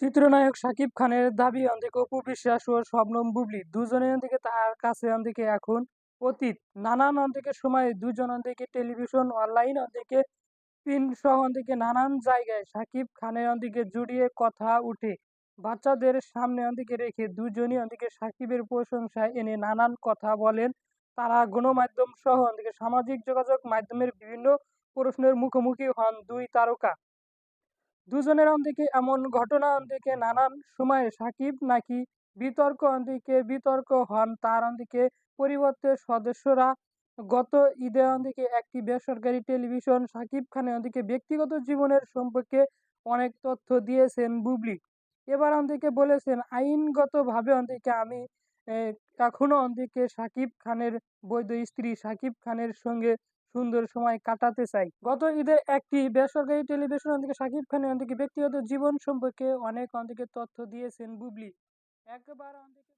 চিত্রনায়ক শাকিব খানের দাবি অন্দিকে অপু বিশ্বাস ও শবনম বুবলী দুজনে অন্দিকে তার কাছে অন্দিকে এখন অতীত নানান অন্দিকে সময়ে দুজন অন্দিকে টেলিভিশন অনলাইন অন্দিকে পিন সহ অন্দিকে নানান জায়গায় শাকিব খানের অন্দিকে জড়িয়ে কথা উঠে বাচ্চাদের সামনে অন্দিকে রেখে দুজনই অন্দিকে শাকিবের প্রশংসায় এনে নানান কথা বলেন। তারা গণমাধ্যম সহ অন্দিকে সামাজিক যোগাযোগ মাধ্যমের বিভিন্ন প্রশ্নের মুখোমুখি হন দুই তারকা। দুজনের অন্দিকে এমন ঘটনা অন্দিকে নানান সময়ে সাকিব নাকি বিতর্ক হন তার অন্দিকে পরিবর্তে সদস্যরা গত ঈদে অন্দিকে একটি বেসরকারি টেলিভিশন সাকিব খানের অন্দিকে ব্যক্তিগত জীবনের সম্পর্কে অনেক তথ্য দিয়েছেন বুবলি। এবার অন্দিকে বলেছেন আইনগতভাবে অন্দিকে আমি এখনো অন্দিকে সাকিব খানের বৈধ স্ত্রী সাকিব খানের সঙ্গে সুন্দর সময় কাটাতে চাই। গত ঈদের একটি বেসরকারি টেলিভিশন থেকে শাকিব খানের ব্যক্তিগত জীবন সম্পর্কে অনেক তথ্য দিয়েছেন বুবলী। একবার